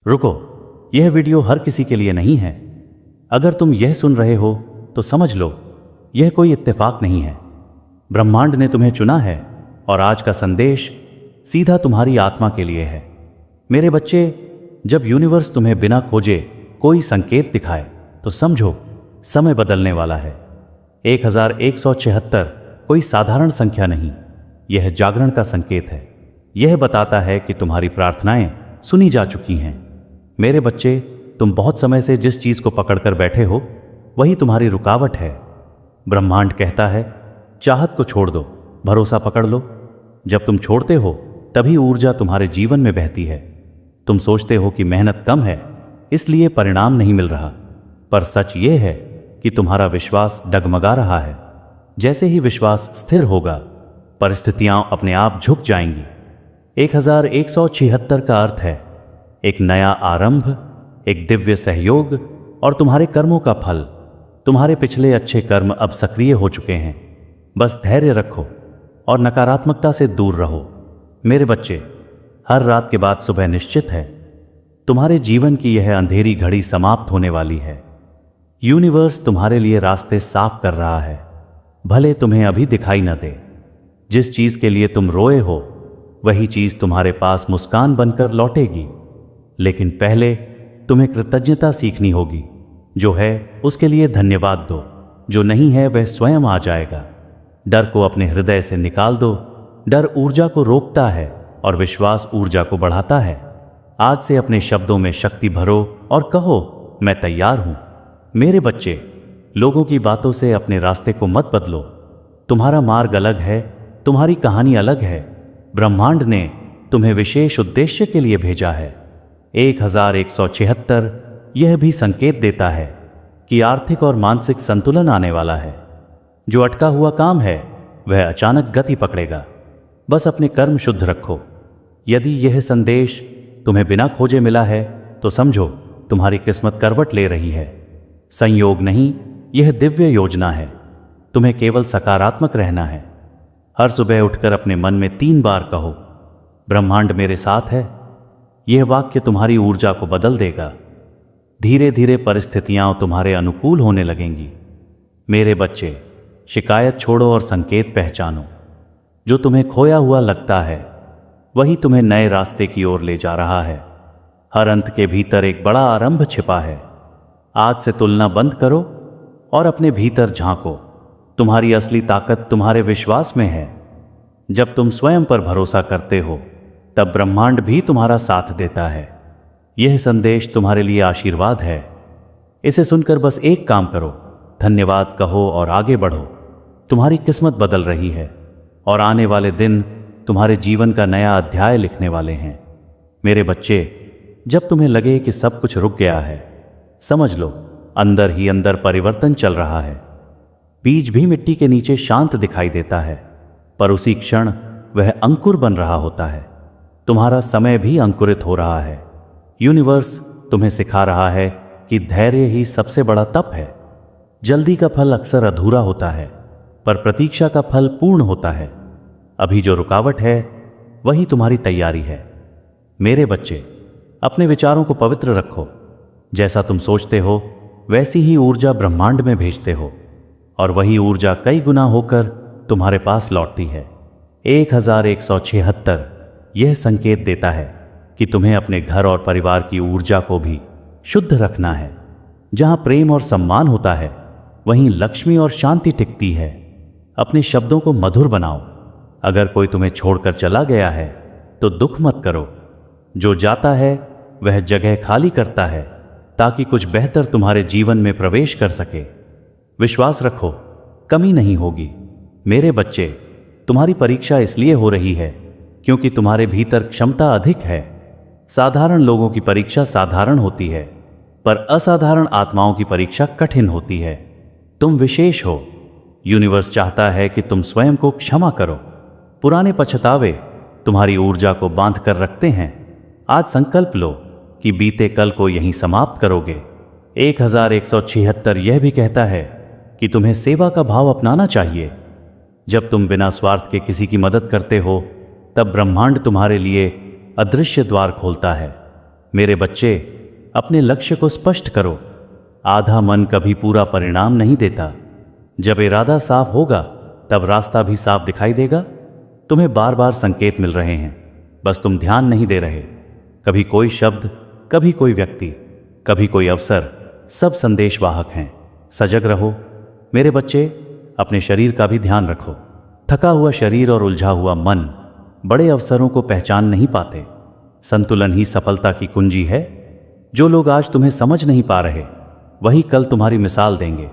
रुको, यह वीडियो हर किसी के लिए नहीं है। अगर तुम यह सुन रहे हो तो समझ लो, यह कोई इत्तेफाक नहीं है। ब्रह्मांड ने तुम्हें चुना है और आज का संदेश सीधा तुम्हारी आत्मा के लिए है। मेरे बच्चे, जब यूनिवर्स तुम्हें बिना खोजे कोई संकेत दिखाए तो समझो समय बदलने वाला है। 1176 कोई साधारण संख्या नहीं, यह जागरण का संकेत है। यह बताता है कि तुम्हारी प्रार्थनाएं सुनी जा चुकी हैं। मेरे बच्चे, तुम बहुत समय से जिस चीज को पकड़कर बैठे हो वही तुम्हारी रुकावट है। ब्रह्मांड कहता है, चाहत को छोड़ दो, भरोसा पकड़ लो। जब तुम छोड़ते हो तभी ऊर्जा तुम्हारे जीवन में बहती है। तुम सोचते हो कि मेहनत कम है इसलिए परिणाम नहीं मिल रहा, पर सच ये है कि तुम्हारा विश्वास डगमगा रहा है। जैसे ही विश्वास स्थिर होगा, परिस्थितियां अपने आप झुक जाएंगी। 1176 का अर्थ है एक नया आरंभ, एक दिव्य सहयोग और तुम्हारे कर्मों का फल। तुम्हारे पिछले अच्छे कर्म अब सक्रिय हो चुके हैं। बस धैर्य रखो और नकारात्मकता से दूर रहो। मेरे बच्चे, हर रात के बाद सुबह निश्चित है। तुम्हारे जीवन की यह अंधेरी घड़ी समाप्त होने वाली है। यूनिवर्स तुम्हारे लिए रास्ते साफ कर रहा है, भले तुम्हें अभी दिखाई न दे। जिस चीज के लिए तुम रोए हो वही चीज तुम्हारे पास मुस्कान बनकर लौटेगी। लेकिन पहले तुम्हें कृतज्ञता सीखनी होगी। जो है उसके लिए धन्यवाद दो, जो नहीं है वह स्वयं आ जाएगा। डर को अपने हृदय से निकाल दो। डर ऊर्जा को रोकता है और विश्वास ऊर्जा को बढ़ाता है। आज से अपने शब्दों में शक्ति भरो और कहो, मैं तैयार हूं। मेरे बच्चे, लोगों की बातों से अपने रास्ते को मत बदलो। तुम्हारा मार्ग अलग है, तुम्हारी कहानी अलग है। ब्रह्मांड ने तुम्हें विशेष उद्देश्य के लिए भेजा है। 1176 यह भी संकेत देता है कि आर्थिक और मानसिक संतुलन आने वाला है। जो अटका हुआ काम है वह अचानक गति पकड़ेगा। बस अपने कर्म शुद्ध रखो। यदि यह संदेश तुम्हें बिना खोजे मिला है तो समझो तुम्हारी किस्मत करवट ले रही है। संयोग नहीं, यह दिव्य योजना है। तुम्हें केवल सकारात्मक रहना है। हर सुबह उठकर अपने मन में 3 बार कहो, ब्रह्मांड मेरे साथ है। यह वाक्य तुम्हारी ऊर्जा को बदल देगा। धीरे धीरे परिस्थितियां तुम्हारे अनुकूल होने लगेंगी। मेरे बच्चे, शिकायत छोड़ो और संकेत पहचानो। जो तुम्हें खोया हुआ लगता है वही तुम्हें नए रास्ते की ओर ले जा रहा है। हर अंत के भीतर एक बड़ा आरंभ छिपा है। आज से तुलना बंद करो और अपने भीतर झांको। तुम्हारी असली ताकत तुम्हारे विश्वास में है। जब तुम स्वयं पर भरोसा करते हो तब ब्रह्मांड भी तुम्हारा साथ देता है। यह संदेश तुम्हारे लिए आशीर्वाद है। इसे सुनकर बस एक काम करो, धन्यवाद कहो और आगे बढ़ो। तुम्हारी किस्मत बदल रही है और आने वाले दिन तुम्हारे जीवन का नया अध्याय लिखने वाले हैं। मेरे बच्चे, जब तुम्हें लगे कि सब कुछ रुक गया है, समझ लो अंदर ही अंदर परिवर्तन चल रहा है। बीज भी मिट्टी के नीचे शांत दिखाई देता है, पर उसी क्षण वह अंकुर बन रहा होता है। तुम्हारा समय भी अंकुरित हो रहा है। यूनिवर्स तुम्हें सिखा रहा है कि धैर्य ही सबसे बड़ा तप है। जल्दी का फल अक्सर अधूरा होता है, पर प्रतीक्षा का फल पूर्ण होता है। अभी जो रुकावट है वही तुम्हारी तैयारी है। मेरे बच्चे, अपने विचारों को पवित्र रखो। जैसा तुम सोचते हो वैसी ही ऊर्जा ब्रह्मांड में भेजते हो और वही ऊर्जा कई गुना होकर तुम्हारे पास लौटती है। 1176 यह संकेत देता है कि तुम्हें अपने घर और परिवार की ऊर्जा को भी शुद्ध रखना है। जहां प्रेम और सम्मान होता है वहीं लक्ष्मी और शांति टिकती है। अपने शब्दों को मधुर बनाओ। अगर कोई तुम्हें छोड़कर चला गया है तो दुख मत करो। जो जाता है वह जगह खाली करता है ताकि कुछ बेहतर तुम्हारे जीवन में प्रवेश कर सके। विश्वास रखो, कमी नहीं होगी। मेरे बच्चे, तुम्हारी परीक्षा इसलिए हो रही है क्योंकि तुम्हारे भीतर क्षमता अधिक है। साधारण लोगों की परीक्षा साधारण होती है, पर असाधारण आत्माओं की परीक्षा कठिन होती है। तुम विशेष हो। यूनिवर्स चाहता है कि तुम स्वयं को क्षमा करो। पुराने पछतावे तुम्हारी ऊर्जा को बांध कर रखते हैं। आज संकल्प लो कि बीते कल को यहीं समाप्त करोगे। 1176 यह भी कहता है कि तुम्हें सेवा का भाव अपनाना चाहिए। जब तुम बिना स्वार्थ के किसी की मदद करते हो तब ब्रह्मांड तुम्हारे लिए अदृश्य द्वार खोलता है। मेरे बच्चे, अपने लक्ष्य को स्पष्ट करो। आधा मन कभी पूरा परिणाम नहीं देता। जब इरादा साफ होगा तब रास्ता भी साफ दिखाई देगा। तुम्हें बार बार संकेत मिल रहे हैं, बस तुम ध्यान नहीं दे रहे। कभी कोई शब्द, कभी कोई व्यक्ति, कभी कोई अवसर, सब संदेशवाहक हैं। सजग रहो मेरे बच्चे। अपने शरीर का भी ध्यान रखो। थका हुआ शरीर और उलझा हुआ मन बड़े अवसरों को पहचान नहीं पाते। संतुलन ही सफलता की कुंजी है। जो लोग आज तुम्हें समझ नहीं पा रहे, वही कल तुम्हारी मिसाल देंगे।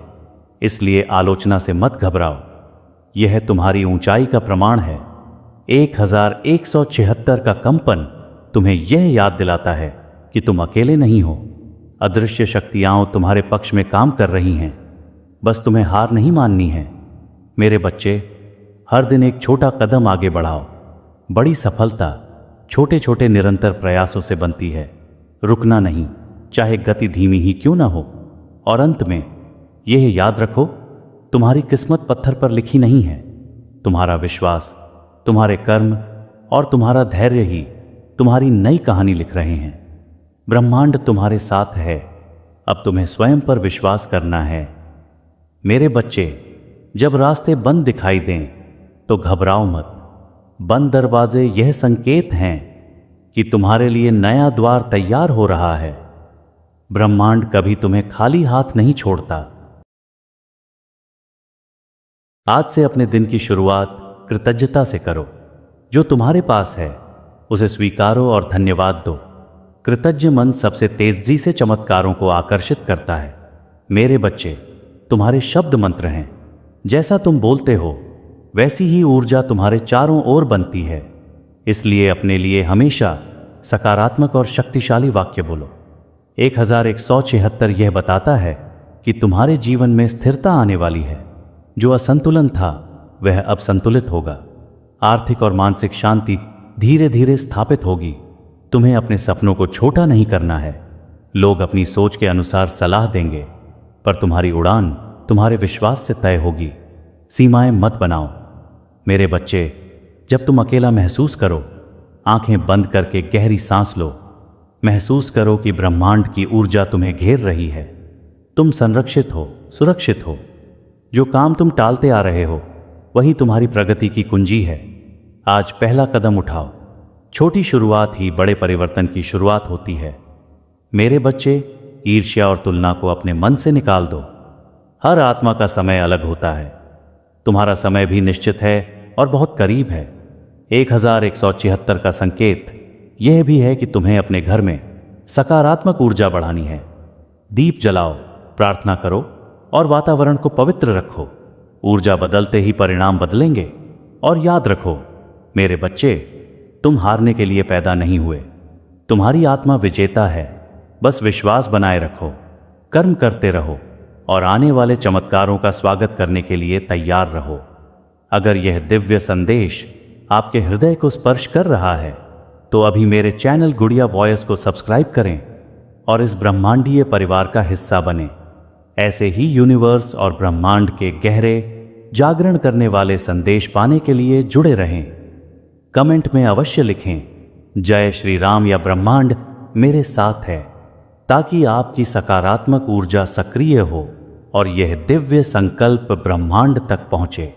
इसलिए आलोचना से मत घबराओ। यह तुम्हारी ऊंचाई का प्रमाण है। 1176 का कंपन तुम्हें यह याद दिलाता है कि तुम अकेले नहीं हो। अदृश्य शक्तियां तुम्हारे पक्ष में काम कर रही हैं। बस तुम्हें हार नहीं माननी है। मेरे बच्चे, हर दिन एक छोटा कदम आगे बढ़ाओ। बड़ी सफलता छोटे छोटे निरंतर प्रयासों से बनती है। रुकना नहीं, चाहे गति धीमी ही क्यों ना हो। और अंत में यह याद रखो, तुम्हारी किस्मत पत्थर पर लिखी नहीं है। तुम्हारा विश्वास, तुम्हारे कर्म और तुम्हारा धैर्य ही तुम्हारी नई कहानी लिख रहे हैं। ब्रह्मांड तुम्हारे साथ है। अब तुम्हें स्वयं पर विश्वास करना है। मेरे बच्चे, जब रास्ते बंद दिखाई दें तो घबराओ मत। बंद दरवाजे यह संकेत हैं कि तुम्हारे लिए नया द्वार तैयार हो रहा है। ब्रह्मांड कभी तुम्हें खाली हाथ नहीं छोड़ता। आज से अपने दिन की शुरुआत कृतज्ञता से करो। जो तुम्हारे पास है उसे स्वीकारो और धन्यवाद दो। कृतज्ञ मन सबसे तेजी से चमत्कारों को आकर्षित करता है। मेरे बच्चे, तुम्हारे शब्द मंत्र हैं। जैसा तुम बोलते हो वैसी ही ऊर्जा तुम्हारे चारों ओर बनती है। इसलिए अपने लिए हमेशा सकारात्मक और शक्तिशाली वाक्य बोलो। 1176 यह बताता है कि तुम्हारे जीवन में स्थिरता आने वाली है। जो असंतुलन था वह अब संतुलित होगा। आर्थिक और मानसिक शांति धीरे धीरे स्थापित होगी। तुम्हें अपने सपनों को छोटा नहीं करना है। लोग अपनी सोच के अनुसार सलाह देंगे, पर तुम्हारी उड़ान तुम्हारे विश्वास से तय होगी। सीमाएं मत बनाओ। मेरे बच्चे, जब तुम अकेला महसूस करो, आंखें बंद करके गहरी सांस लो। महसूस करो कि ब्रह्मांड की ऊर्जा तुम्हें घेर रही है। तुम संरक्षित हो, सुरक्षित हो। जो काम तुम टालते आ रहे हो वही तुम्हारी प्रगति की कुंजी है। आज पहला कदम उठाओ। छोटी शुरुआत ही बड़े परिवर्तन की शुरुआत होती है। मेरे बच्चे, ईर्ष्या और तुलना को अपने मन से निकाल दो। हर आत्मा का समय अलग होता है। तुम्हारा समय भी निश्चित है और बहुत करीब है। 1176 का संकेत यह भी है कि तुम्हें अपने घर में सकारात्मक ऊर्जा बढ़ानी है। दीप जलाओ, प्रार्थना करो और वातावरण को पवित्र रखो। ऊर्जा बदलते ही परिणाम बदलेंगे। और याद रखो मेरे बच्चे, तुम हारने के लिए पैदा नहीं हुए। तुम्हारी आत्मा विजेता है। बस विश्वास बनाए रखो, कर्म करते रहो और आने वाले चमत्कारों का स्वागत करने के लिए तैयार रहो। अगर यह दिव्य संदेश आपके हृदय को स्पर्श कर रहा है तो अभी मेरे चैनल गुड़िया वॉयस को सब्सक्राइब करें और इस ब्रह्मांडीय परिवार का हिस्सा बने। ऐसे ही यूनिवर्स और ब्रह्मांड के गहरे जागरण करने वाले संदेश पाने के लिए जुड़े रहें। कमेंट में अवश्य लिखें, जय श्री राम या ब्रह्मांड मेरे साथ है, ताकि आपकी सकारात्मक ऊर्जा सक्रिय हो और यह दिव्य संकल्प ब्रह्मांड तक पहुंचे।